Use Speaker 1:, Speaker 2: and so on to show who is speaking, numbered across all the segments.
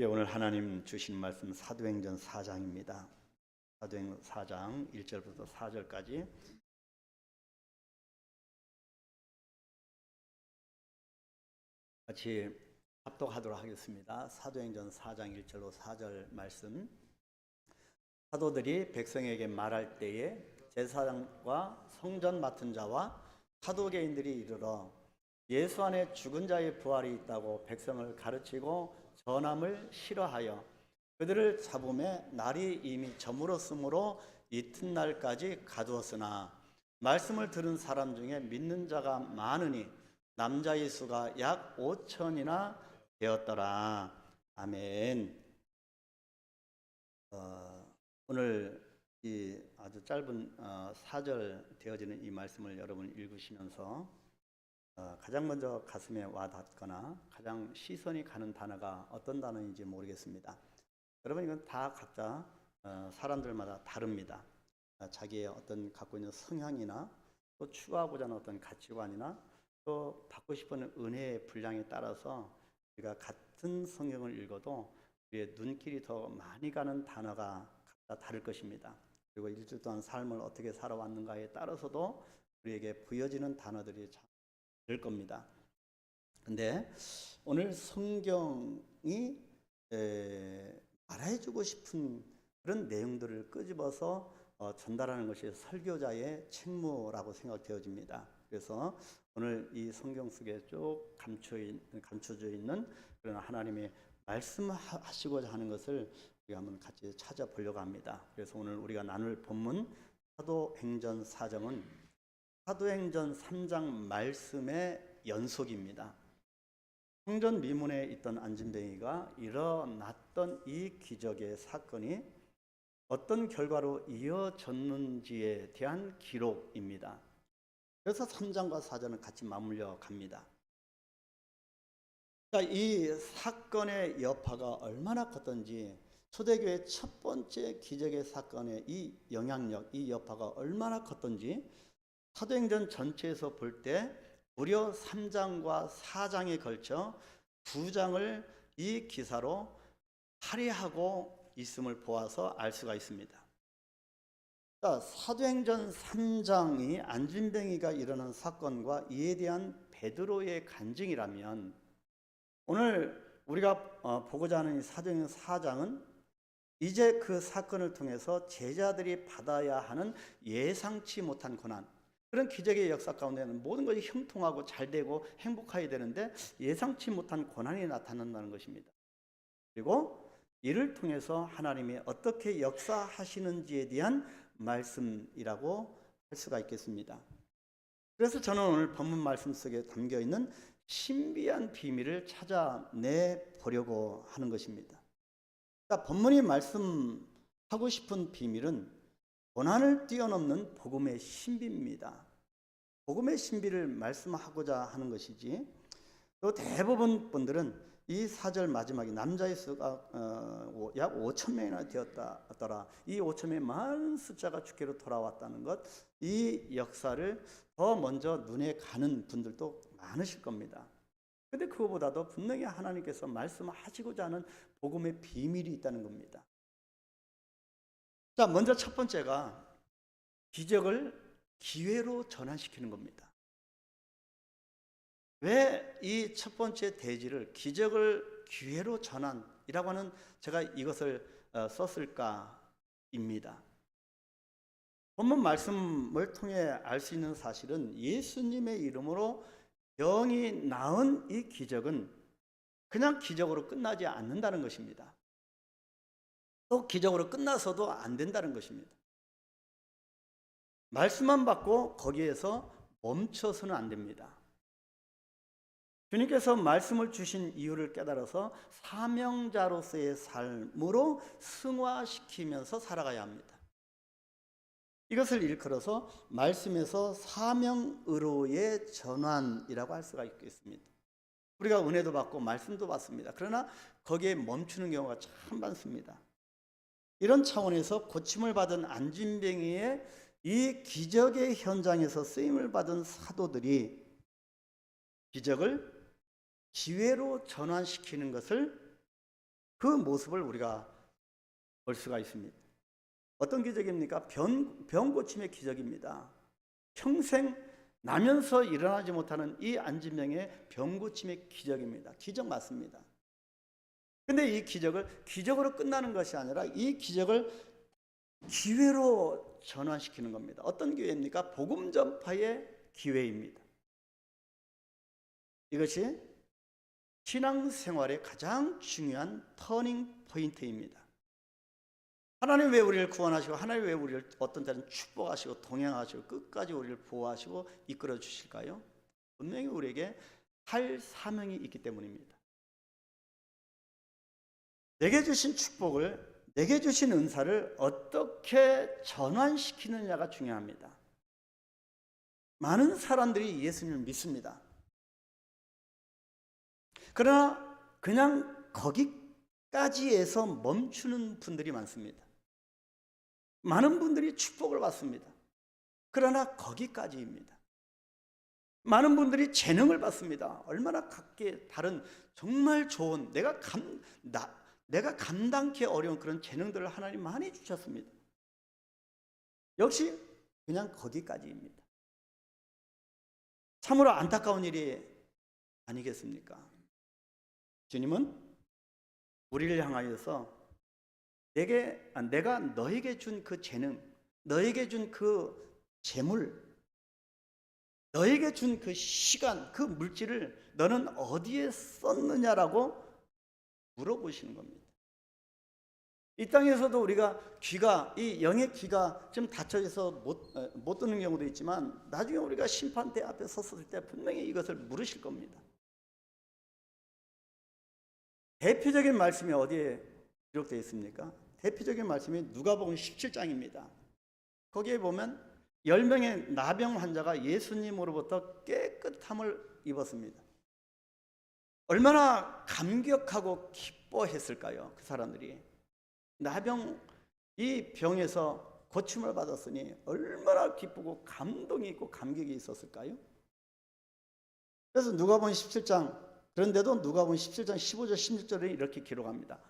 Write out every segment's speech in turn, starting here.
Speaker 1: 예, 오늘 하나님 주신 말씀 사도행전 4장입니다. 사도행전 4장 1절부터 4절까지 같이 합독하도록 하겠습니다. 사도행전 4장 1절로 4절 말씀. 사도들이 백성에게 말할 때에 제사장과 성전 맡은 자와 사도계인들이 이르러 예수 안에 죽은 자의 부활이 있다고 백성을 가르치고 전함을 싫어하여 그들을 잡음에 날이 이미 저물었으므로 이튿날까지 가두었으나 말씀을 들은 사람 중에 믿는 자가 많으니 남자의 수가 약 5천이나 되었더라. 아멘. 오늘 이 아주 짧은 4절 되어지는 이 말씀을 여러분 읽으시면서 가장 먼저 가슴에 와닿거나 가장 시선이 가는 단어가 어떤 단어인지 모르겠습니다. 여러분, 이건 다 각자 사람들마다 다릅니다. 자기의 어떤 갖고 있는 성향이나 또 추구하고자 하는 어떤 가치관이나 또 받고 싶은 은혜의 분량에 따라서 우리가 같은 성경을 읽어도 우리의 눈길이 더 많이 가는 단어가 각자 다를 것입니다. 그리고 일주일 동안 삶을 어떻게 살아왔는가에 따라서도 우리에게 부여지는 단어들이 참 될 겁니다. 근데 오늘 성경이 말해주고 싶은 그런 내용들을 끄집어서 전달하는 것이 설교자의 책무라고 생각되어집니다. 그래서 오늘 이 성경 속에 쭉 감춰져 있는 그런 하나님의 말씀하시고자 하는 것을 우리가 한번 같이 찾아보려고 합니다. 그래서 오늘 우리가 나눌 본문 사도행전 4장은 사도행전 3장 말씀의 연속입니다. 성전 미문에 있던 안진뱅이가 일어났던 이 기적의 사건이 어떤 결과로 이어졌는지에 대한 기록입니다. 그래서 3장과 4장은 같이 맞물려 갑니다. 이 사건의 여파가 얼마나 컸던지, 초대교회 첫 번째 기적의 사건의 이 영향력, 이 여파가 얼마나 컸던지 사도행전 전체에서 볼 때 무려 3장과 4장에 걸쳐 2장을 이 기사로 할애하고 있음을 보아서 알 수가 있습니다. 사도행전 3장이 안진뱅이가 일어난 사건과 이에 대한 베드로의 간증이라면, 오늘 우리가 보고자 하는 이 사도행전 4장은 이제 그 사건을 통해서 제자들이 받아야 하는 예상치 못한 고난, 그런 기적의 역사 가운데는 모든 것이 형통하고 잘 되고 행복해야 되는데 예상치 못한 고난이 나타난다는 것입니다. 그리고 이를 통해서 하나님이 어떻게 역사하시는지에 대한 말씀이라고 할 수가 있겠습니다. 그래서 저는 오늘 본문 말씀 속에 담겨있는 신비한 비밀을 찾아내 보려고 하는 것입니다. 그러니까 본문이 말씀하고 싶은 비밀은 고난을 뛰어넘는 복음의 신비입니다. 복음의 신비를 말씀하고자 하는 것이지, 또 대부분 분들은 이 4절 마지막에 남자의 수가 약 5천 명이나 되었더라, 이 5천 명의 많은 숫자가 주께로 돌아왔다는 것, 이 역사를 더 먼저 눈에 가는 분들도 많으실 겁니다. 근데 그거보다도 분명히 하나님께서 말씀하시고자 하는 복음의 비밀이 있다는 겁니다. 자, 먼저 첫 번째가 기적을 기회로 전환시키는 겁니다. 왜 이 첫 번째 대지를 기적을 기회로 전환이라고 하는 제가 이것을 썼을까입니다. 본문 말씀을 통해 알 수 있는 사실은 예수님의 이름으로 병이 나은 이 기적은 그냥 기적으로 끝나지 않는다는 것입니다. 또 기적으로 끝나서도 안 된다는 것입니다. 말씀만 받고 거기에서 멈춰서는 안 됩니다. 주님께서 말씀을 주신 이유를 깨달아서 사명자로서의 삶으로 승화시키면서 살아가야 합니다. 이것을 일컬어서 말씀에서 사명으로의 전환이라고 할 수가 있겠습니다. 우리가 은혜도 받고 말씀도 받습니다. 그러나 거기에 멈추는 경우가 참 많습니다. 이런 차원에서 고침을 받은 안진뱅이의 이 기적의 현장에서 쓰임을 받은 사도들이 기적을 기회로 전환시키는 것을 그 모습을 우리가 볼 수가 있습니다. 어떤 기적입니까? 병 고침의 기적입니다. 평생 나면서 일어나지 못하는 이 안진병의 병 고침의 기적입니다. 기적 맞습니다. 근데 이 기적을 기적으로 끝나는 것이 아니라 이 기적을 기회로 전환시키는 겁니다. 어떤 기회입니까? 복음 전파의 기회입니다. 이것이 신앙생활의 가장 중요한 터닝 포인트입니다. 하나님 왜 우리를 구원하시고 하나님 왜 우리를 어떤 때는 축복하시고 동행하시고 끝까지 우리를 보호하시고 이끌어 주실까요? 분명히 우리에게 할 사명이 있기 때문입니다. 내게 주신 축복을, 내게 주신 은사를 어떻게 전환시키느냐가 중요합니다. 많은 사람들이 예수님을 믿습니다. 그러나 그냥 거기까지에서 멈추는 분들이 많습니다. 많은 분들이 축복을 받습니다. 그러나 거기까지입니다. 많은 분들이 재능을 받습니다. 얼마나 각기 다른 정말 좋은 내가 감당하기 어려운 그런 재능들을 하나님 많이 주셨습니다. 역시 그냥 거기까지입니다. 참으로 안타까운 일이 아니겠습니까? 주님은 우리를 향하여서 내가 너에게 준 그 재능, 너에게 준 그 재물, 너에게 준 그 시간, 그 물질을 너는 어디에 썼느냐라고 물어보시는 겁니다. 이 땅에서도 우리가 이 영의 귀가 좀 닫혀져서 못 듣는 경우도 있지만 나중에 우리가 심판대 앞에 섰을 때 분명히 이것을 물으실 겁니다. 대표적인 말씀이 어디에 기록되어 있습니까? 대표적인 말씀이 누가복음 17장입니다. 거기에 보면 10명의 나병 환자가 예수님으로부터 깨끗함을 입었습니다. 얼마나 감격하고 기뻐했을까요? 그 사람들이. 이 병에서 고침을 받았으니 얼마나 기쁘고 감동이 있고 감격이 있었을까요? 그래서 누가복음 17장, 그런데도 누가복음 17장 15절 16절에 이렇게 기록합니다.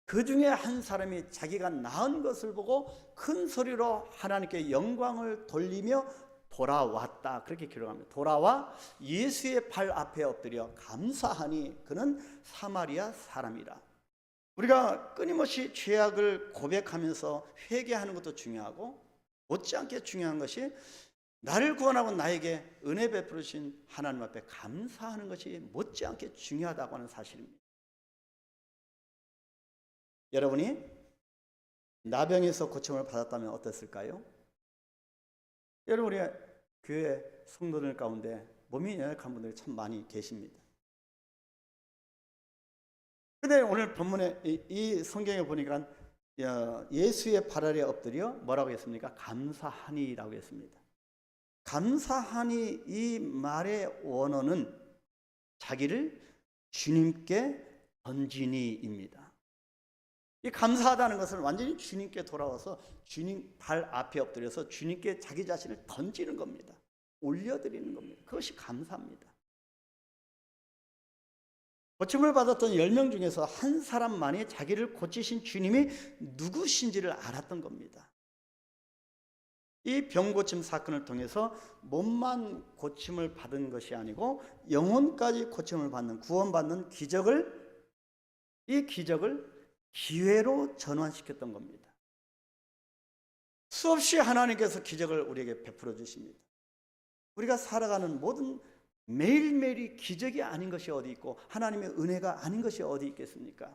Speaker 1: 그 중에 한 사람이 자기가 나은 것을 보고 큰 소리로 하나님께 영광을 돌리며 돌아왔다. 그렇게 기록합니다. 돌아와 예수의 발 앞에 엎드려 감사하니 그는 사마리아 사람이라. 우리가 끊임없이 죄악을 고백하면서 회개하는 것도 중요하고 못지않게 중요한 것이 나를 구원하고 나에게 은혜 베푸신 하나님 앞에 감사하는 것이 못지않게 중요하다고 하는 사실입니다. 여러분이 나병에서 고침을 받았다면 어땠을까요? 여러분 우리 교회 성도들 가운데 몸이 연약한 분들이 참 많이 계십니다. 근데 오늘 본문에 이 성경에 보니까 예수의 발 아래 엎드려 뭐라고 했습니까? 감사하니라고 했습니다. 감사하니 이 말의 원어는 자기를 주님께 던지니입니다. 이 감사하다는 것은 완전히 주님께 돌아와서 주님 발 앞에 엎드려서 주님께 자기 자신을 던지는 겁니다. 올려드리는 겁니다. 그것이 감사합니다. 고침을 받았던 10명 중에서 한 사람만이 자기를 고치신 주님이 누구신지를 알았던 겁니다. 이 병고침 사건을 통해서 몸만 고침을 받은 것이 아니고 영혼까지 고침을 받는, 구원받는 이 기적을 기회로 전환시켰던 겁니다. 수없이 하나님께서 기적을 우리에게 베풀어 주십니다. 우리가 살아가는 모든 매일매일이 기적이 아닌 것이 어디 있고 하나님의 은혜가 아닌 것이 어디 있겠습니까?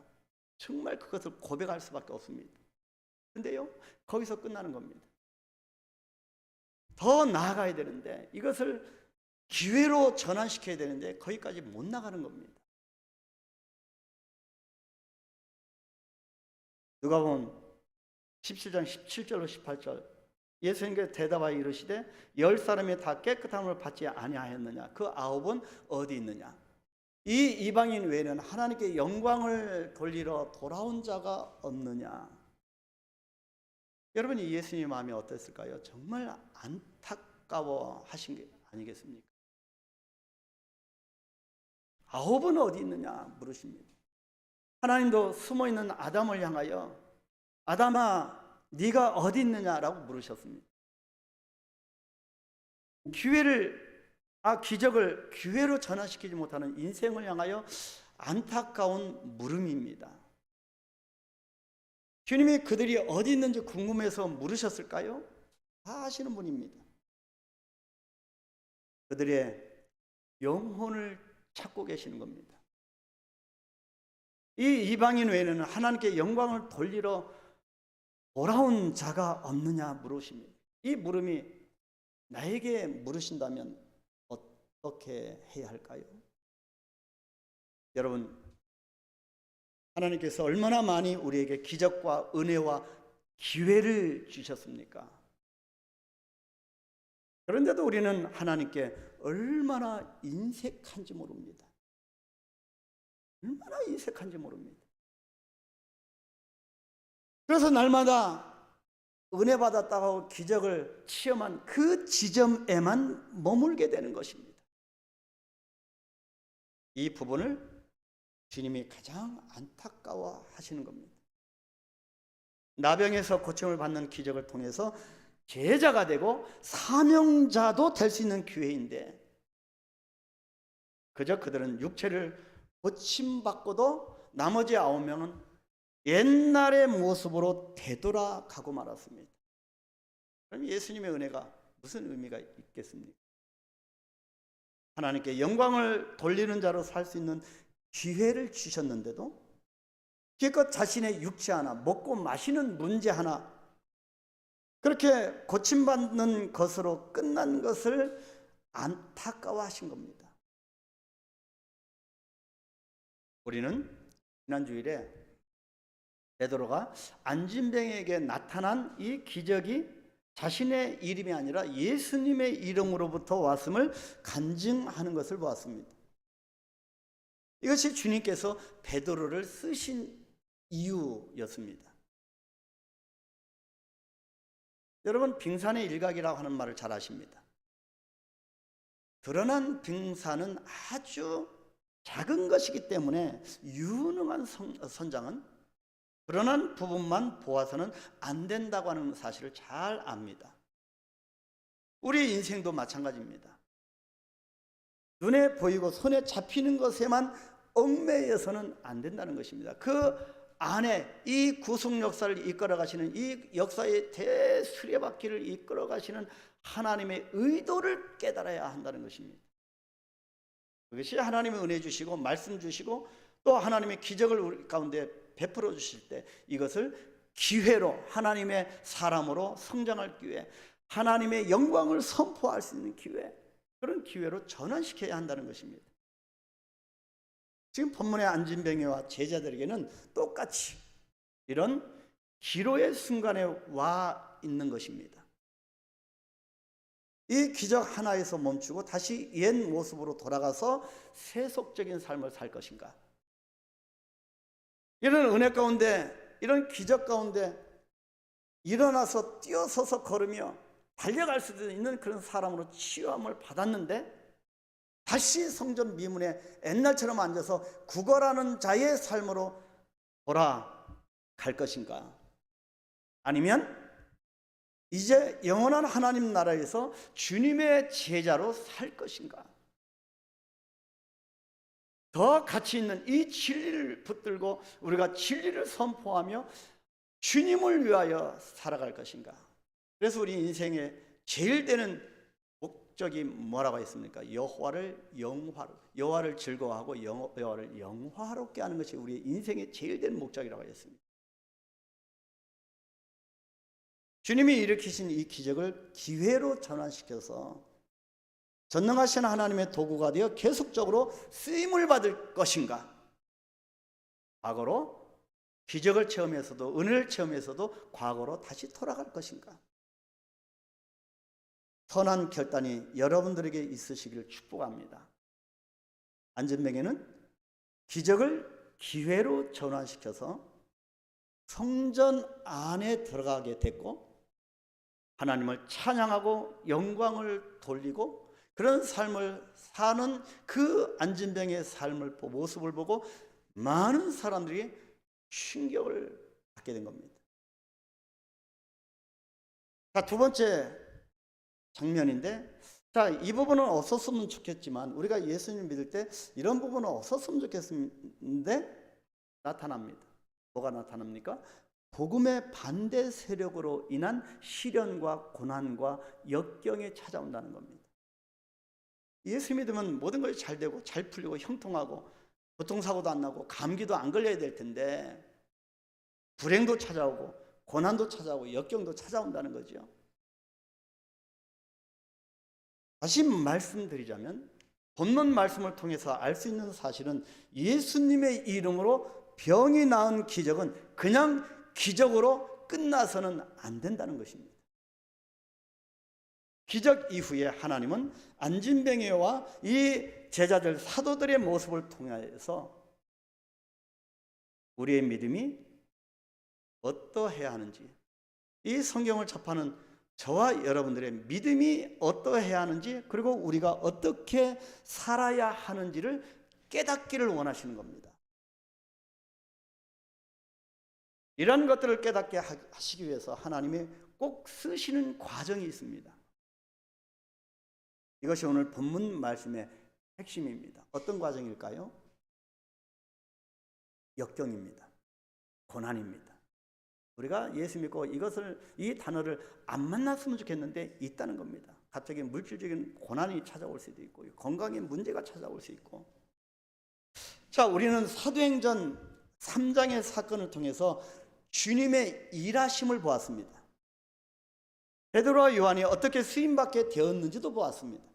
Speaker 1: 정말 그것을 고백할 수밖에 없습니다. 근데요, 거기서 끝나는 겁니다. 더 나아가야 되는데 이것을 기회로 전환시켜야 되는데 거기까지 못 나가는 겁니다. 누가복음 17장 17절로 18절 예수님께 대답하여 이르시되 10사람이 다 깨끗함을 받지 아니하였느냐? 그 9은 어디 있느냐? 이 이방인 외에는 하나님께 영광을 돌리러 돌아온 자가 없느냐? 여러분이 예수님의 마음이 어땠을까요? 정말 안타까워 하신 게 아니겠습니까? 9은 어디 있느냐 물으십니다. 하나님도 숨어있는 아담을 향하여 아담아 네가 어디 있느냐라고 물으셨습니다. 기적을 기회로 전환시키지 못하는 인생을 향하여 안타까운 물음입니다. 주님이 그들이 어디 있는지 궁금해서 물으셨을까요? 다 아시는 분입니다. 그들의 영혼을 찾고 계시는 겁니다. 이 이방인 외에는 하나님께 영광을 돌리러 돌아온 자가 없느냐 물으십니다. 이 물음이 나에게 물으신다면 어떻게 해야 할까요? 여러분, 하나님께서 얼마나 많이 우리에게 기적과 은혜와 기회를 주셨습니까? 그런데도 우리는 하나님께 얼마나 인색한지 모릅니다. 얼마나 인색한지 모릅니다. 그래서 날마다 은혜 받았다고 기적을 체험한 그 지점에만 머물게 되는 것입니다. 이 부분을 주님이 가장 안타까워 하시는 겁니다. 나병에서 고침을 받는 기적을 통해서 제자가 되고 사명자도 될 수 있는 기회인데 그저 그들은 육체를 고침받고도 나머지 9명은 옛날의 모습으로 되돌아가고 말았습니다. 그럼 예수님의 은혜가 무슨 의미가 있겠습니까? 하나님께 영광을 돌리는 자로 살 수 있는 기회를 주셨는데도 기껏 자신의 육체 하나, 먹고 마시는 문제 하나, 그렇게 고침받는 것으로 끝난 것을 안타까워하신 겁니다. 우리는 지난 주일에 베드로가 안진뱅에게 나타난 이 기적이 자신의 이름이 아니라 예수님의 이름으로부터 왔음을 간증하는 것을 보았습니다. 이것이 주님께서 베드로를 쓰신 이유였습니다. 여러분, 빙산의 일각이라고 하는 말을 잘 아십니다. 드러난 빙산은 아주 작은 것이기 때문에 유능한 선장은 드러난 부분만 보아서는 안 된다고 하는 사실을 잘 압니다. 우리 인생도 마찬가지입니다. 눈에 보이고 손에 잡히는 것에만 얽매여서는 안 된다는 것입니다. 그 안에 이 구속 역사를 이끌어 가시는, 이 역사의 대수레바퀴를 이끌어 가시는 하나님의 의도를 깨달아야 한다는 것입니다. 그것이 하나님의 은혜 주시고 말씀 주시고 또 하나님의 기적을 우리 가운데 베풀어 주실 때 이것을 기회로, 하나님의 사람으로 성장할 기회, 하나님의 영광을 선포할 수 있는 기회, 그런 기회로 전환시켜야 한다는 것입니다. 지금 본문의 안진뱅이와 제자들에게는 똑같이 이런 기로의 순간에 와 있는 것입니다. 이 기적 하나에서 멈추고 다시 옛 모습으로 돌아가서 세속적인 삶을 살 것인가? 이런 은혜 가운데, 이런 기적 가운데 일어나서 뛰어서서 걸으며 달려갈 수도 있는 그런 사람으로 치유함을 받았는데 다시 성전 미문에 옛날처럼 앉아서 구걸하는 자의 삶으로 돌아갈 것인가? 아니면 이제 영원한 하나님 나라에서 주님의 제자로 살 것인가? 더 가치 있는 이 진리를 붙들고 우리가 진리를 선포하며 주님을 위하여 살아갈 것인가? 그래서 우리 인생의 제일 되는 목적이 뭐라고 했습니까? 여호와를 즐거워하고 여호와를 영화롭게 하는 것이 우리의 인생의 제일 되는 목적이라고 했습니다. 주님이 일으키신 이 기적을 기회로 전환시켜서 전능하신 하나님의 도구가 되어 계속적으로 쓰임을 받을 것인가? 과거로 기적을 체험해서도, 은혜를 체험해서도 과거로 다시 돌아갈 것인가? 선한 결단이 여러분들에게 있으시기를 축복합니다. 안진뱅이는 기적을 기회로 전환시켜서 성전 안에 들어가게 됐고 하나님을 찬양하고 영광을 돌리고 그런 삶을 사는 그 안진뱅이의 삶을 모습을 보고 많은 사람들이 충격을 받게 된 겁니다. 자, 두 번째 장면인데, 자, 이 부분은 없었으면 좋겠지만 우리가 예수님 믿을 때 이런 부분은 없었으면 좋겠는데 나타납니다. 뭐가 나타납니까? 복음의 반대 세력으로 인한 시련과 고난과 역경이 찾아온다는 겁니다. 예수 믿으면 모든 것이 잘 되고 잘 풀리고 형통하고 교통사고도 안 나고 감기도 안 걸려야 될 텐데 불행도 찾아오고 고난도 찾아오고 역경도 찾아온다는 거죠. 다시 말씀드리자면 본문 말씀을 통해서 알 수 있는 사실은 예수님의 이름으로 병이 나은 기적은 그냥 기적으로 끝나서는 안 된다는 것입니다. 기적 이후에 하나님은 안진뱅이와 이 제자들 사도들의 모습을 통해서 우리의 믿음이 어떠해야 하는지, 이 성경을 접하는 저와 여러분들의 믿음이 어떠해야 하는지, 그리고 우리가 어떻게 살아야 하는지를 깨닫기를 원하시는 겁니다. 이런 것들을 깨닫게 하시기 위해서 하나님이 꼭 쓰시는 과정이 있습니다. 이것이 오늘 본문 말씀의 핵심입니다. 어떤 과정일까요? 역경입니다. 고난입니다. 우리가 예수 믿고 이 단어를 안 만났으면 좋겠는데 있다는 겁니다. 갑자기 물질적인 고난이 찾아올 수도 있고 건강에 문제가 찾아올 수 있고. 자, 우리는 사도행전 3장의 사건을 통해서 주님의 일하심을 보았습니다. 베드로와 요한이 어떻게 쓰임받게 되었는지도 보았습니다.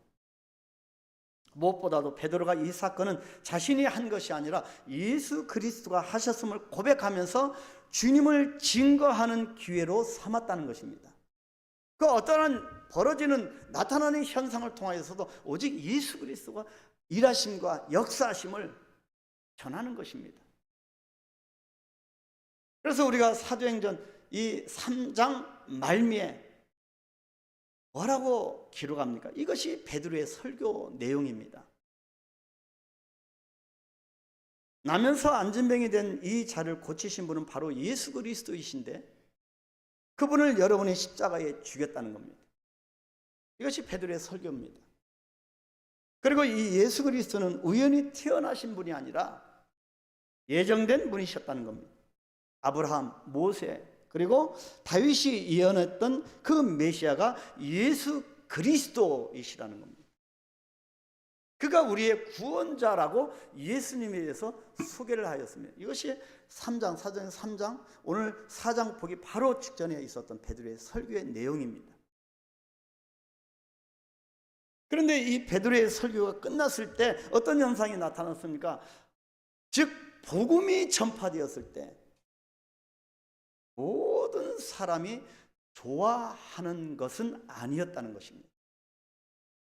Speaker 1: 무엇보다도 베드로가 이 사건은 자신이 한 것이 아니라 예수 그리스도가 하셨음을 고백하면서 주님을 증거하는 기회로 삼았다는 것입니다. 그 어떠한 벌어지는 나타나는 현상을 통하여서도 오직 예수 그리스도가 일하심과 역사하심을 전하는 것입니다. 그래서 우리가 사도행전 이 3장 말미에 뭐라고 기록합니까? 이것이 베드로의 설교 내용입니다. 나면서 안진병이 된 이 자를 고치신 분은 바로 예수 그리스도이신데 그분을 여러분의 십자가에 죽였다는 겁니다. 이것이 베드로의 설교입니다. 그리고 이 예수 그리스도는 우연히 태어나신 분이 아니라 예정된 분이셨다는 겁니다. 아브라함, 모세, 그리고 다윗이 예언했던 그 메시아가 예수 그리스도이시라는 겁니다. 그가 우리의 구원자라고 예수님에 대해서 소개를 하였습니다. 이것이 3장, 사도행전 3장, 오늘 4장 보기 바로 직전에 있었던 베드로의 설교의 내용입니다. 그런데 이 베드로의 설교가 끝났을 때 어떤 현상이 나타났습니까? 즉 복음이 전파되었을 때 모든 사람이 좋아하는 것은 아니었다는 것입니다.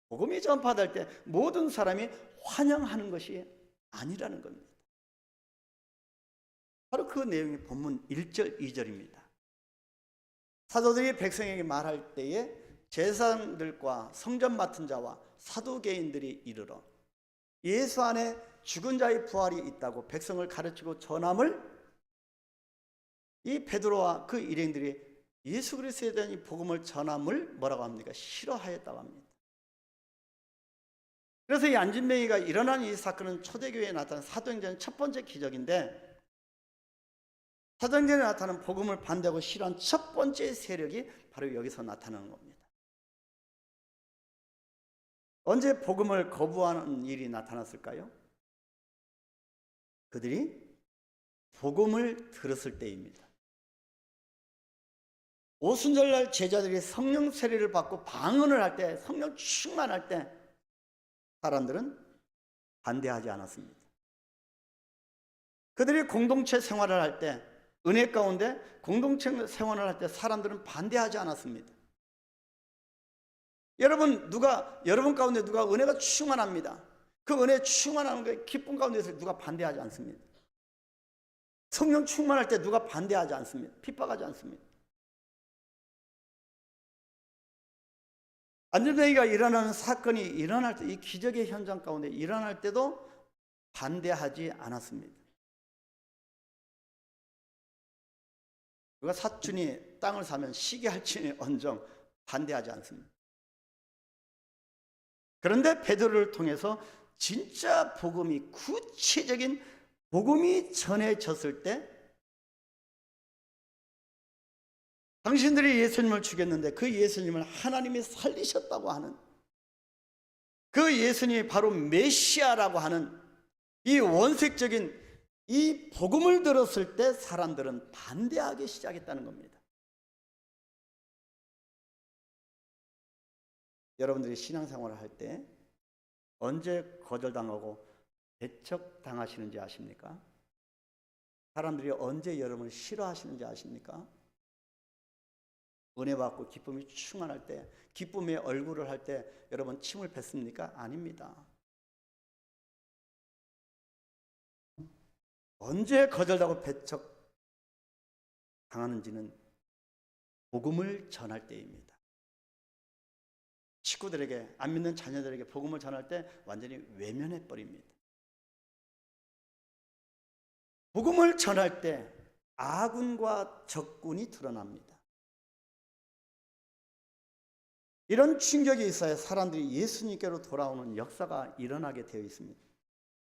Speaker 1: 복음이 전파될 때 모든 사람이 환영하는 것이 아니라는 겁니다. 바로 그 내용이 본문 1절, 2절입니다. 사도들이 백성에게 말할 때에 제사장들과 성전 맡은 자와 사두개인들이 이르러 예수 안에 죽은 자의 부활이 있다고 백성을 가르치고 전함을 이 베드로와 그 일행들이 예수 그리스도에 대한 이 복음을 전함을 뭐라고 합니까? 싫어하였다고 합니다. 그래서 이 안진뱅이가 일어난 이 사건은 초대교회에 나타난 사도행전의 첫 번째 기적인데 사도행전에 나타난 복음을 반대하고 싫어한 첫 번째 세력이 바로 여기서 나타나는 겁니다. 언제 복음을 거부하는 일이 나타났을까요? 그들이 복음을 들었을 때입니다. 오순절날 제자들이 성령 세례를 받고 방언을 할 때, 성령 충만할 때 사람들은 반대하지 않았습니다. 그들이 공동체 생활을 할 때, 은혜 가운데 공동체 생활을 할 때 사람들은 반대하지 않았습니다. 여러분 가운데 누가 은혜가 충만합니다. 그 은혜 충만하는 게 기쁨 가운데서 누가 반대하지 않습니다. 성령 충만할 때 누가 반대하지 않습니다. 핍박하지 않습니다. 안진뱅이가 일어나는 사건이 일어날 때, 이 기적의 현장 가운데 일어날 때도 반대하지 않았습니다. 누가 사촌이 땅을 사면 시게 할지니 언정 반대하지 않습니다. 그런데 베드로를 통해서 진짜 복음이, 구체적인 복음이 전해졌을 때 당신들이 예수님을 죽였는데 그 예수님을 하나님이 살리셨다고 하는, 그 예수님이 바로 메시아라고 하는 이 원색적인 이 복음을 들었을 때 사람들은 반대하기 시작했다는 겁니다. 여러분들이 신앙생활을 할 때 언제 거절당하고 배척당하시는지 아십니까? 사람들이 언제 여러분을 싫어하시는지 아십니까? 은혜 받고 기쁨이 충만할 때, 기쁨의 얼굴을 할 때 여러분 침을 뱉습니까? 아닙니다. 언제 거절당하고 배척당하는지는 복음을 전할 때입니다. 식구들에게, 안 믿는 자녀들에게 복음을 전할 때 완전히 외면해 버립니다. 복음을 전할 때 아군과 적군이 드러납니다. 이런 충격이 있어야 사람들이 예수님께로 돌아오는 역사가 일어나게 되어 있습니다.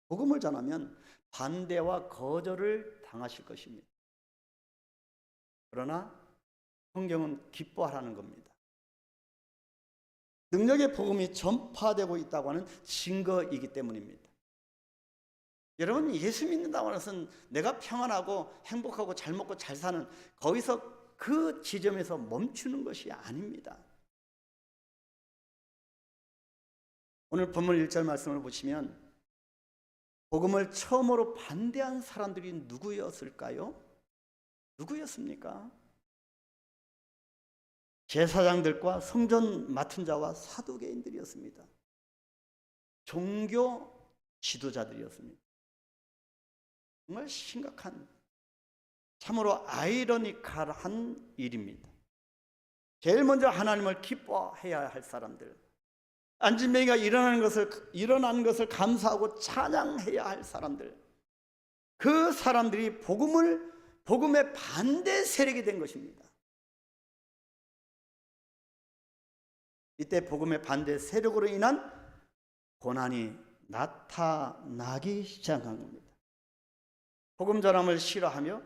Speaker 1: 복음을 전하면 반대와 거절을 당하실 것입니다. 그러나 성경은 기뻐하라는 겁니다. 능력의 복음이 전파되고 있다고 하는 증거이기 때문입니다. 여러분, 예수 믿는다고 해서 내가 평안하고 행복하고 잘 먹고 잘 사는, 거기서 그 지점에서 멈추는 것이 아닙니다. 오늘 본문 1절 말씀을 보시면 복음을 처음으로 반대한 사람들이 누구였을까요? 누구였습니까? 제사장들과 성전 맡은 자와 사두개인들이었습니다. 종교 지도자들이었습니다. 정말 심각한, 참으로 아이러니컬한 일입니다. 제일 먼저 하나님을 기뻐해야 할 사람들, 안진뱅이가 일어나는 것을 감사하고 찬양해야 할 사람들, 그 사람들이 복음의 반대 세력이 된 것입니다. 이때 복음의 반대 세력으로 인한 고난이 나타나기 시작한 겁니다. 복음 전함을 싫어하며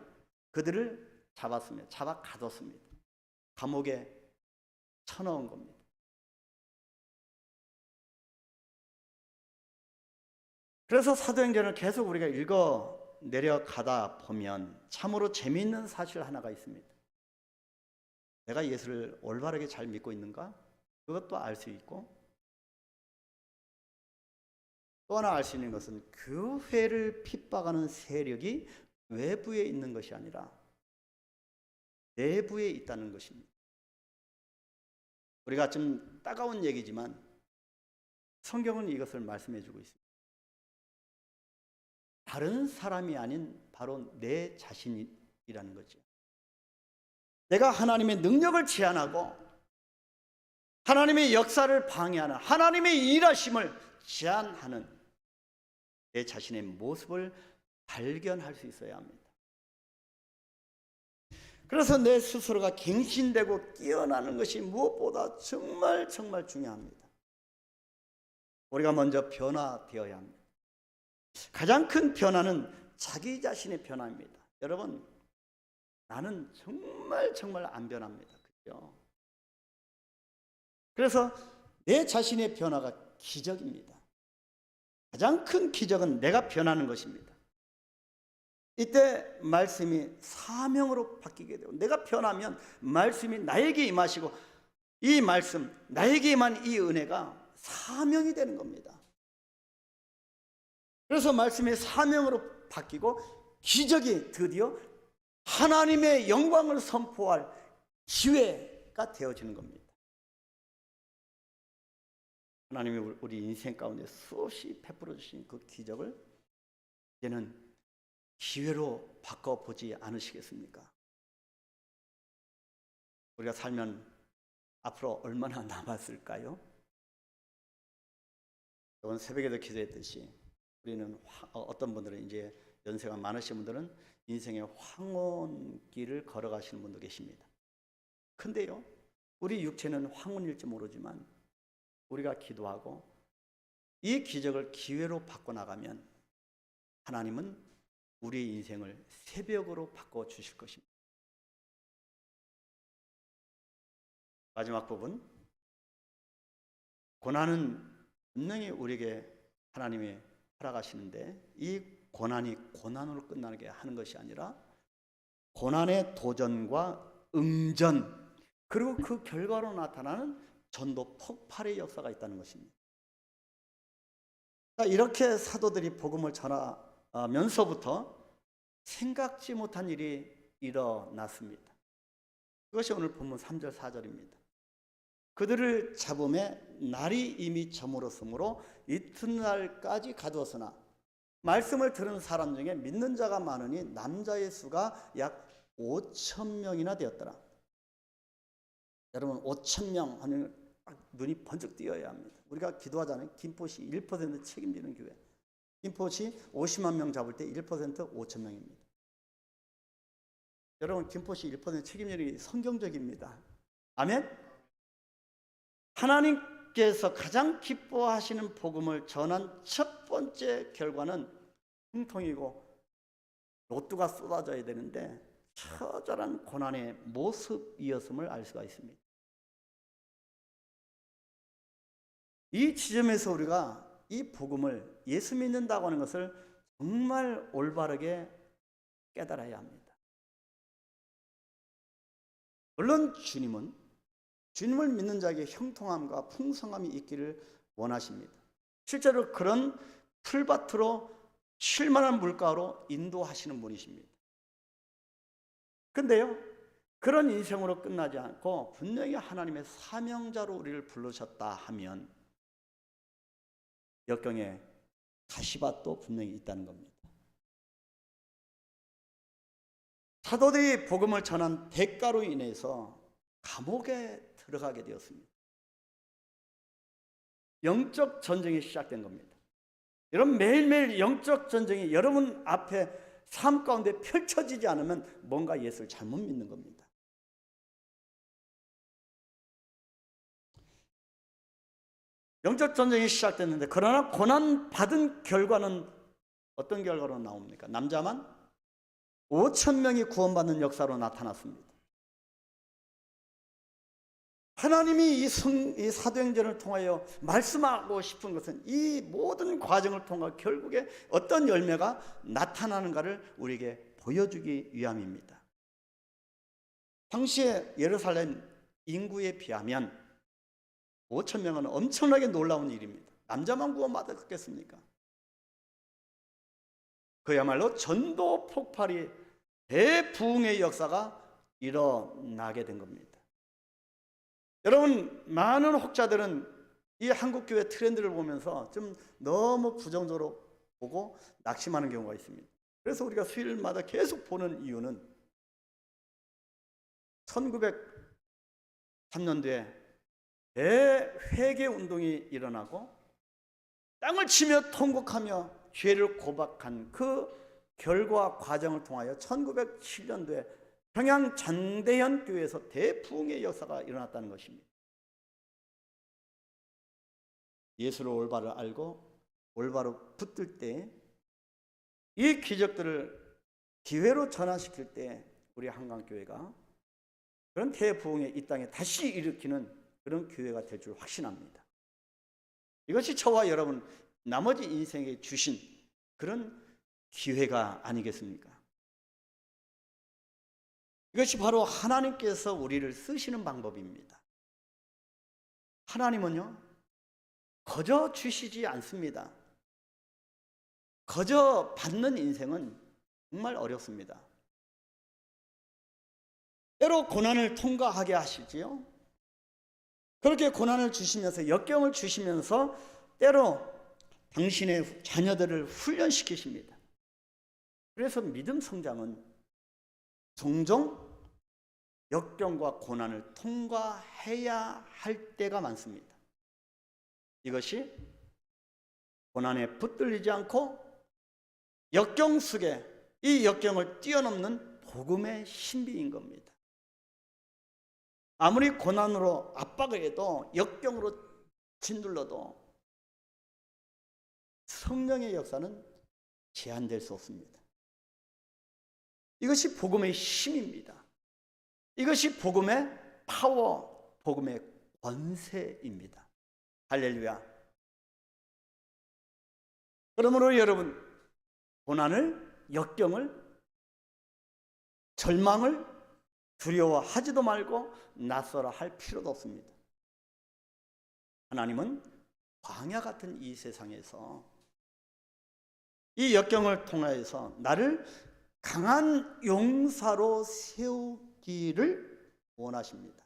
Speaker 1: 그들을 잡았습니다. 잡아 가뒀습니다. 감옥에 쳐넣은 겁니다. 그래서 사도행전을 계속 우리가 읽어 내려가다 보면 참으로 재미있는 사실 하나가 있습니다. 내가 예수를 올바르게 잘 믿고 있는가? 그것도 알 수 있고, 또 하나 알 수 있는 것은 교회를 핍박하는 세력이 외부에 있는 것이 아니라 내부에 있다는 것입니다. 우리가 좀 따가운 얘기지만 성경은 이것을 말씀해 주고 있습니다. 다른 사람이 아닌 바로 내 자신이라는 거죠. 내가 하나님의 능력을 제한하고 하나님의 역사를 방해하는, 하나님의 일하심을 제한하는 내 자신의 모습을 발견할 수 있어야 합니다. 그래서 내 스스로가 갱신되고 깨어나는 것이 무엇보다 정말 중요합니다. 우리가 먼저 변화되어야 합니다. 가장 큰 변화는 자기 자신의 변화입니다. 여러분, 나는 정말 안 변합니다. 그렇죠? 그래서 내 자신의 변화가 기적입니다. 가장 큰 기적은 내가 변하는 것입니다. 이때 말씀이 사명으로 바뀌게 되고, 내가 변하면 말씀이 나에게 임하시고, 이 말씀, 나에게 임한 이 은혜가 사명이 되는 겁니다. 그래서 말씀이 사명으로 바뀌고 기적이 드디어 하나님의 영광을 선포할 기회가 되어지는 겁니다. 하나님이 우리 인생 가운데 수없이 베풀어 주신 그 기적을 이제는 기회로 바꿔보지 않으시겠습니까? 우리가 살면 앞으로 얼마나 남았을까요? 이번 새벽에도 기도했듯이 우리는 어떤 분들은 이제 연세가 많으신 분들은 인생의 황혼길을 걸어가시는 분도 계십니다. 근데요, 우리 육체는 황혼일지 모르지만 우리가 기도하고 이 기적을 기회로 바꿔나가면 하나님은 우리의 인생을 새벽으로 바꿔주실 것입니다. 마지막 부분, 고난은 분명히 우리에게 하나님이 허락하시는데 이 고난이 고난으로 끝나게 하는 것이 아니라 고난의 도전과 응전, 그리고 그 결과로 나타나는 전도 폭발의 역사가 있다는 것입니다. 이렇게 사도들이 복음을 전하면서부터 생각지 못한 일이 일어났습니다. 그것이 오늘 본문 3절 4절입니다. 그들을 잡음에 날이 이미 저물었으므로 이튿날까지 가두었으나 말씀을 들은 사람 중에 믿는 자가 많으니 남자의 수가 약 5,000명이나 되었더라. 여러분, 5,000명 하면 눈이 번쩍 띄어야 합니다. 우리가 기도하잖아요. 김포시 1% 책임지는 교회. 김포시 50만 명 잡을 때 1% 5,000명입니다. 여러분, 김포시 1% 책임질이 성경적입니다. 아멘? 하나님께서 가장 기뻐하시는 복음을 전한 첫 번째 결과는 형통이고 로또가 쏟아져야 되는데 처절한 고난의 모습이었음을 알 수가 있습니다. 이 지점에서 우리가 이 복음을 예수 믿는다고 하는 것을 정말 올바르게 깨달아야 합니다. 물론 주님을 믿는 자에게 형통함과 풍성함이 있기를 원하십니다. 실제로 그런 풀밭으로 쉴만한 물가로 인도하시는 분이십니다. 근데요, 그런 인생으로 끝나지 않고 분명히 하나님의 사명자로 우리를 부르셨다 하면 역경에 가시밭도 분명히 있다는 겁니다. 사도들이 복음을 전한 대가로 인해서 감옥에 들어가게 되었습니다. 영적 전쟁이 시작된 겁니다. 여러분, 매일매일 영적 전쟁이 여러분 앞에 삶 가운데 펼쳐지지 않으면 뭔가 예수를 잘못 믿는 겁니다. 영적 전쟁이 시작됐는데, 그러나 고난 받은 결과는 어떤 결과로 나옵니까? 남자만 5,000명이 구원받는 역사로 나타났습니다. 하나님이 이 사도행전을 통하여 말씀하고 싶은 것은 이 모든 과정을 통해 결국에 어떤 열매가 나타나는가를 우리에게 보여주기 위함입니다. 당시에 예루살렘 인구에 비하면 5,000명은 엄청나게 놀라운 일입니다. 남자만 구원받았겠습니까? 그야말로 전도 폭발이 대부흥의 역사가 일어나게 된 겁니다. 여러분, 많은 혹자들은 이 한국교회 트렌드를 보면서 좀 너무 부정적으로 보고 낙심하는 경우가 있습니다. 그래서 우리가 수요일마다 계속 보는 이유는 1903년도에 대회개 운동이 일어나고 땅을 치며 통곡하며 죄를 고백한 그 결과 과정을 통하여 1907년도에 평양 전대현 교회에서 대부흥의 역사가 일어났다는 것입니다. 예수를 올바로 알고 올바로 붙들 때 이 기적들을 기회로 전환시킬 때 우리 한강교회가 그런 대부흥의 이 땅에 다시 일으키는 그런 교회가 될 줄 확신합니다. 이것이 저와 여러분 나머지 인생에 주신 그런 기회가 아니겠습니까? 이것이 바로 하나님께서 우리를 쓰시는 방법입니다. 하나님은요, 거저 주시지 않습니다. 거저 받는 인생은 정말 어렵습니다. 때로 고난을 통과하게 하시지요. 그렇게 고난을 주시면서 역경을 주시면서 때로 당신의 자녀들을 훈련시키십니다. 그래서 믿음 성장은 종종 역경과 고난을 통과해야 할 때가 많습니다. 이것이 고난에 붙들리지 않고 역경 속에 이 역경을 뛰어넘는 복음의 신비인 겁니다. 아무리 고난으로 압박을 해도 역경으로 짓눌러도 성령의 역사는 제한될 수 없습니다. 이것이 복음의 힘입니다. 이것이 복음의 파워, 복음의 권세입니다. 할렐루야. 그러므로 여러분, 고난을, 역경을, 절망을 두려워하지도 말고 낯설어 할 필요도 없습니다. 하나님은 광야 같은 이 세상에서 이 역경을 통하여서 나를 강한 용사로 세우기를 원하십니다.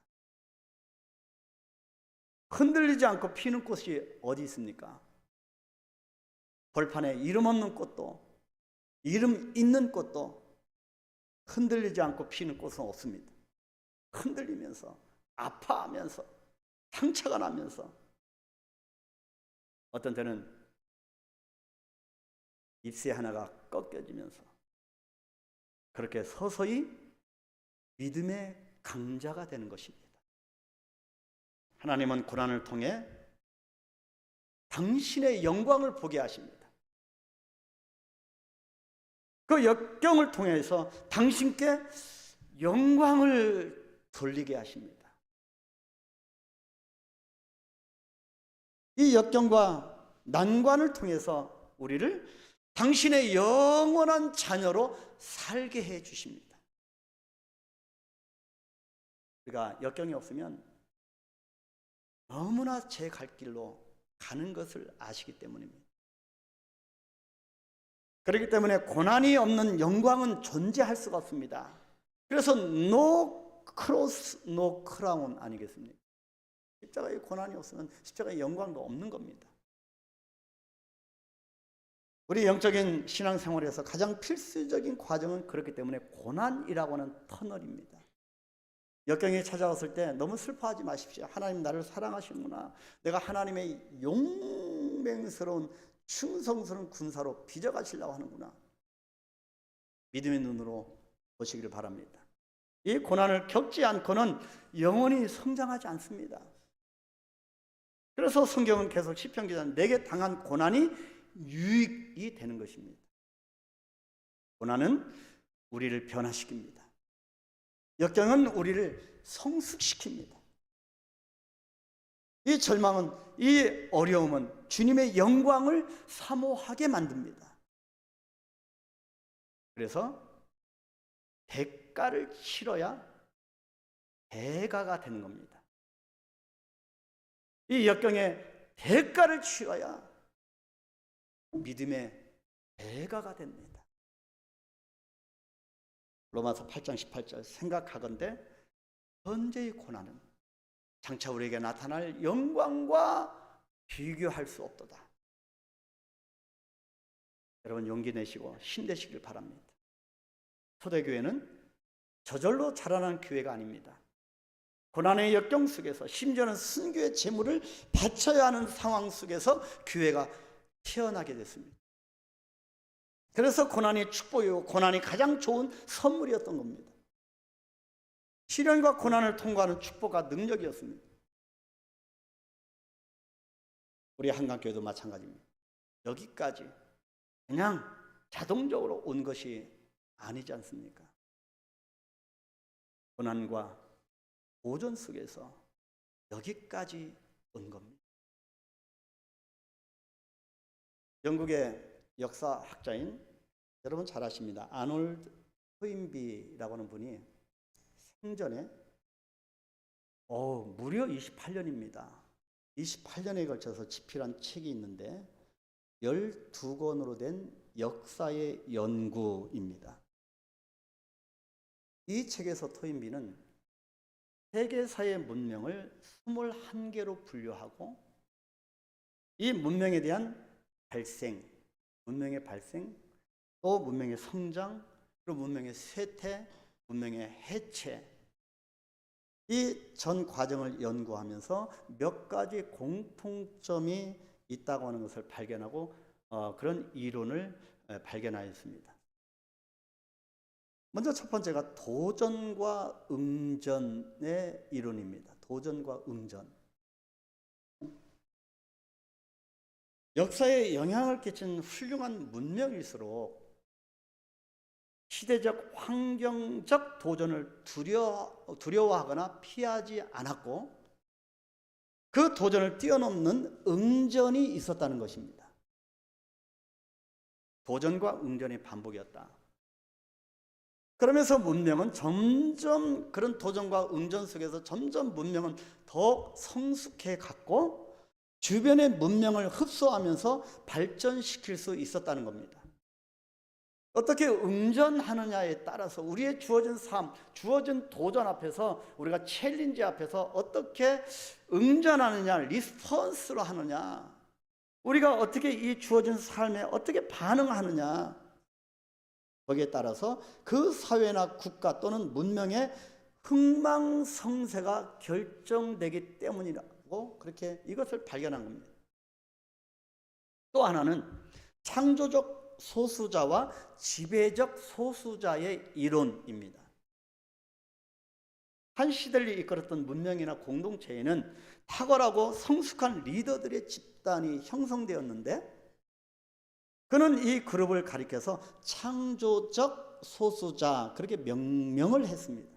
Speaker 1: 흔들리지 않고 피는 꽃이 어디 있습니까? 벌판에 이름 없는 꽃도, 이름 있는 꽃도 흔들리지 않고 피는 꽃은 없습니다. 흔들리면서, 아파하면서, 상처가 나면서, 어떤 때는 잎새 하나가 꺾여지면서 그렇게 서서히 믿음의 강자가 되는 것입니다. 하나님은 고난을 통해 당신의 영광을 보게 하십니다. 그 역경을 통해서 당신께 영광을 돌리게 하십니다. 이 역경과 난관을 통해서 우리를 당신의 영원한 자녀로 살게 해 주십니다. 우리가 역경이 없으면 너무나 제 갈 길로 가는 것을 아시기 때문입니다. 그렇기 때문에 고난이 없는 영광은 존재할 수가 없습니다. 그래서 no cross, no crown 아니겠습니까? 십자가의 고난이 없으면 십자가의 영광도 없는 겁니다. 우리 영적인 신앙생활에서 가장 필수적인 과정은 그렇기 때문에 고난이라고 하는 터널입니다. 역경이 찾아왔을 때 너무 슬퍼하지 마십시오. 하나님 나를 사랑하시는구나. 내가 하나님의 용맹스러운 충성스러운 군사로 빚어가시려고 하는구나. 믿음의 눈으로 보시기를 바랍니다. 이 고난을 겪지 않고는 영원히 성장하지 않습니다. 그래서 성경은 계속 시편 기자는 내게 당한 고난이 유익이 되는 것입니다. 고난은 우리를 변화시킵니다. 역경은 우리를 성숙시킵니다. 이 절망은, 이 어려움은 주님의 영광을 사모하게 만듭니다. 그래서 대가를 치러야 대가가 되는 겁니다. 이 역경에 대가를 치러야 믿음의 대가가 됩니다. 로마서 8장 18절 생각하건대 현재의 고난은 장차 우리에게 나타날 영광과 비교할 수 없도다. 여러분 용기 내시고 힘내시길 바랍니다. 초대교회는 저절로 자라난 교회가 아닙니다. 고난의 역경 속에서 심지어는 순교의 제물을 바쳐야 하는 상황 속에서 교회가 태어나게 됐습니다. 그래서 고난이 축복이고 고난이 가장 좋은 선물이었던 겁니다. 시련과 고난을 통과하는 축복과 능력이었습니다. 우리 한강교회도 마찬가지입니다. 여기까지 그냥 자동적으로 온 것이 아니지 않습니까? 고난과 보존 속에서 여기까지 온 겁니다. 영국의 역사학자인 여러분 잘 아십니다. 아놀드 토인비라고 하는 분이 생전에 무려 28년입니다. 28년에 걸쳐서 집필한 책이 있는데 12권으로 된 역사의 연구입니다. 이 책에서 토인비는 세계사의 문명을 21개로 분류하고 이 문명에 대한 발생, 문명의 발생, 또 문명의 성장, 그리고 문명의 쇠퇴, 문명의 해체, 이 전 과정을 연구하면서 몇 가지 공통점이 있다고 하는 것을 발견하고 그런 이론을 발견하였습니다. 먼저 첫 번째가 도전과 응전의 이론입니다. 도전과 응전. 역사에 영향을 끼친 훌륭한 문명일수록 시대적 환경적 도전을 두려워하거나 피하지 않았고 그 도전을 뛰어넘는 응전이 있었다는 것입니다. 도전과 응전의 반복이었다. 그러면서 문명은 점점 그런 도전과 응전 속에서 점점 문명은 더욱 성숙해 갔고 주변의 문명을 흡수하면서 발전시킬 수 있었다는 겁니다. 어떻게 응전하느냐에 따라서 우리의 주어진 삶, 주어진 도전 앞에서 우리가 챌린지 앞에서 어떻게 응전하느냐, 리스폰스로 하느냐, 우리가 어떻게 이 주어진 삶에 어떻게 반응하느냐, 거기에 따라서 그 사회나 국가 또는 문명의 흥망성쇠가 결정되기 때문이라고 그렇게 이것을 발견한 겁니다. 또 하나는 창조적 소수자와 지배적 소수자의 이론입니다. 한 시대를 이끌었던 문명이나 공동체에는 탁월하고 성숙한 리더들의 집단이 형성되었는데 그는 이 그룹을 가리켜서 창조적 소수자 그렇게 명명을 했습니다.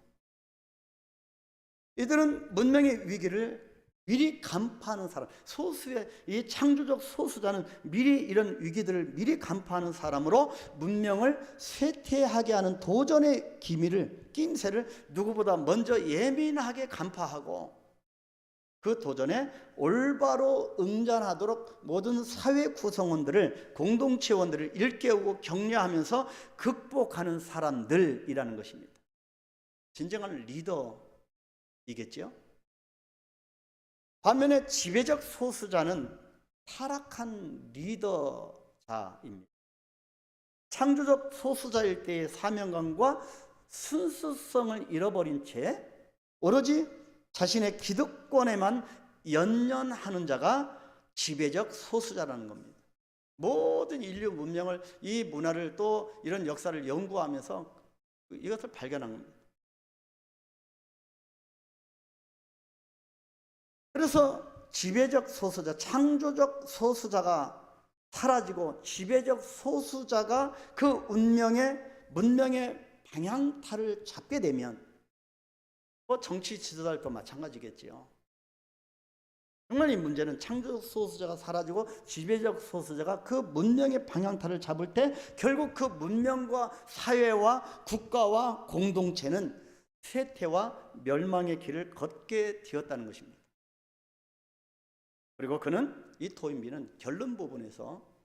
Speaker 1: 이들은 문명의 위기를 미리 간파하는 사람, 소수의 이 창조적 소수자는 미리 이런 위기들을 미리 간파하는 사람으로 문명을 쇠퇴하게 하는 도전의 기미를, 낌새를 누구보다 먼저 예민하게 간파하고 그 도전에 올바로 응전하도록 모든 사회 구성원들을, 공동체원들을 일깨우고 격려하면서 극복하는 사람들이라는 것입니다. 진정한 리더이겠죠? 반면에 지배적 소수자는 타락한 리더자입니다. 창조적 소수자일 때의 사명감과 순수성을 잃어버린 채 오로지 자신의 기득권에만 연연하는 자가 지배적 소수자라는 겁니다. 모든 인류 문명을, 이 문화를 또 이런 역사를 연구하면서 이것을 발견한 겁니다. 그래서 지배적 소수자, 창조적 소수자가 사라지고 지배적 소수자가 그 문명의 방향타를 잡게 되면 정치 지도자들과 마찬가지겠지요. 정말 이 문제는 창조적 소수자가 사라지고 지배적 소수자가 그 문명의 방향타를 잡을 때 결국 그 문명과 사회와 국가와 공동체는 쇠퇴와 멸망의 길을 걷게 되었다는 것입니다. 그리고 그는, 이 토인비는 결론 부분에서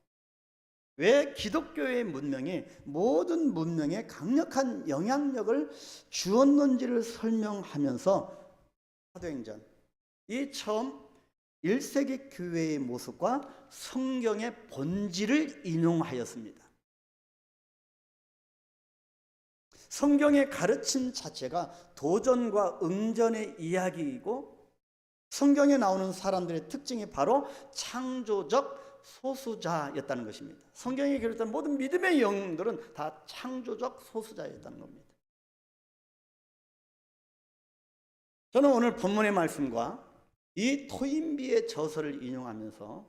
Speaker 1: 왜 기독교의 문명이 모든 문명에 강력한 영향력을 주었는지를 설명하면서 사도행전, 이 처음 1세기 교회의 모습과 성경의 본질을 인용하였습니다. 성경의 가르침 자체가 도전과 응전의 이야기이고 성경에 나오는 사람들의 특징이 바로 창조적 소수자였다는 것입니다. 성경에 기록된 모든 믿음의 영웅들은 다 창조적 소수자였다는 겁니다. 저는 오늘 본문의 말씀과 이 토인비의 저서를 인용하면서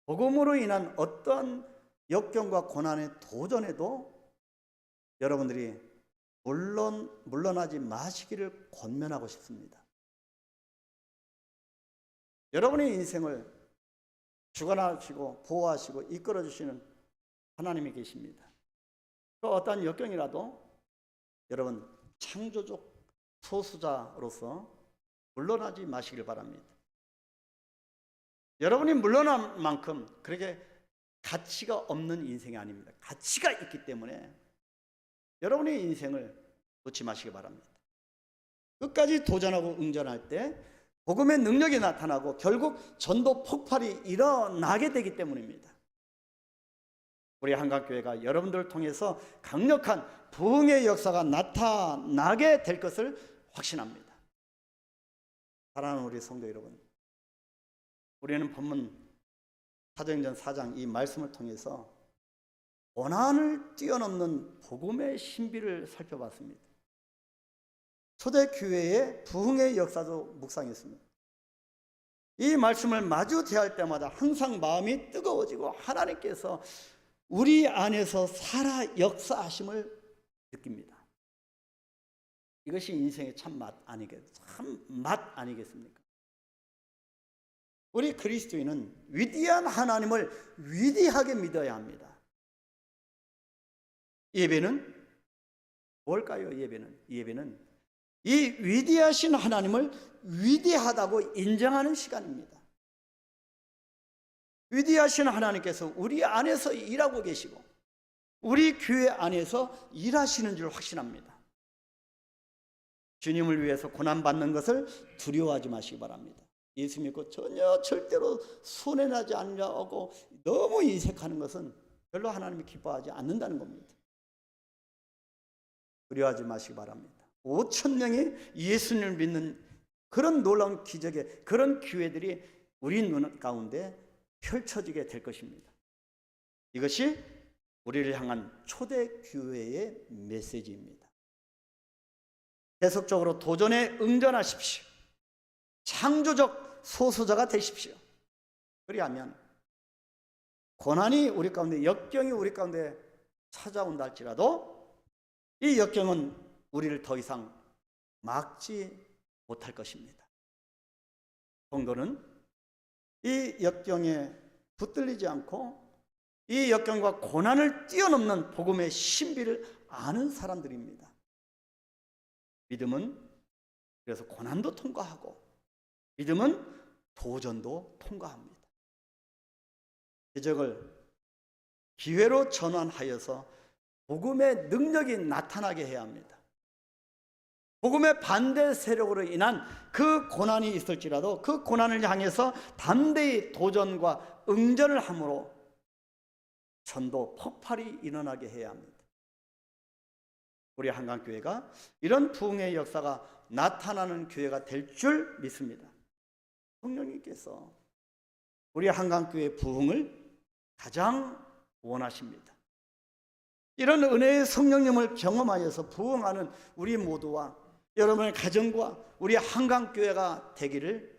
Speaker 1: 복음으로 인한 어떠한 역경과 고난의 도전에도 여러분들이 물러나지 마시기를 권면하고 싶습니다. 여러분의 인생을 주관하시고 보호하시고 이끌어주시는 하나님이 계십니다. 그 어떠한 역경이라도 여러분 창조적 소수자로서 물러나지 마시길 바랍니다. 여러분이 물러난 만큼 그렇게 가치가 없는 인생이 아닙니다. 가치가 있기 때문에 여러분의 인생을 놓지 마시기 바랍니다. 끝까지 도전하고 응전할 때 복음의 능력이 나타나고 결국 전도 폭발이 일어나게 되기 때문입니다. 우리 한강교회가 여러분들을 통해서 강력한 부흥의 역사가 나타나게 될 것을 확신합니다. 사랑하는 우리 성도 여러분, 우리는 본문 사도행전 4장 이 말씀을 통해서 고난을 뛰어넘는 복음의 신비를 살펴봤습니다. 초대교회의 부흥의 역사도 묵상했습니다. 이 말씀을 마주 대할 때마다 항상 마음이 뜨거워지고 하나님께서 우리 안에서 살아 역사하심을 느낍니다. 이것이 인생의 참 맛 아니겠습니까? 우리 그리스도인은 위대한 하나님을 위대하게 믿어야 합니다. 예배는 뭘까요? 예배는 이 위대하신 하나님을 위대하다고 인정하는 시간입니다. 위대하신 하나님께서 우리 안에서 일하고 계시고 우리 교회 안에서 일하시는 줄 확신합니다. 주님을 위해서 고난받는 것을 두려워하지 마시기 바랍니다. 예수 믿고 전혀 절대로 손해나지 않으려고 너무 인색하는 것은 별로 하나님이 기뻐하지 않는다는 겁니다. 두려워하지 마시기 바랍니다. 5,000명이 예수님을 믿는 그런 놀라운 기적의 그런 기회들이 우리 눈 가운데 펼쳐지게 될 것입니다. 이것이 우리를 향한 초대교회의 메시지입니다. 계속적으로 도전에 응전하십시오. 창조적 소수자가 되십시오. 그리하면 고난이 우리 가운데, 역경이 우리 가운데 찾아온다 할지라도 이 역경은 우리를 더 이상 막지 못할 것입니다. 성도는 이 역경에 붙들리지 않고 이 역경과 고난을 뛰어넘는 복음의 신비를 아는 사람들입니다. 믿음은 그래서 고난도 통과하고 믿음은 도전도 통과합니다. 기적을 기회로 전환하여서 복음의 능력이 나타나게 해야 합니다. 복음의 반대 세력으로 인한 그 고난이 있을지라도 그 고난을 향해서 담대히 도전과 응전을 함으로 전도 폭발이 일어나게 해야 합니다. 우리 한강교회가 이런 부흥의 역사가 나타나는 교회가 될 줄 믿습니다. 성령님께서 우리 한강교회 부흥을 가장 원하십니다. 이런 은혜의 성령님을 경험하여서 부흥하는 우리 모두와 여러분의 가정과 우리 한강교회가 되기를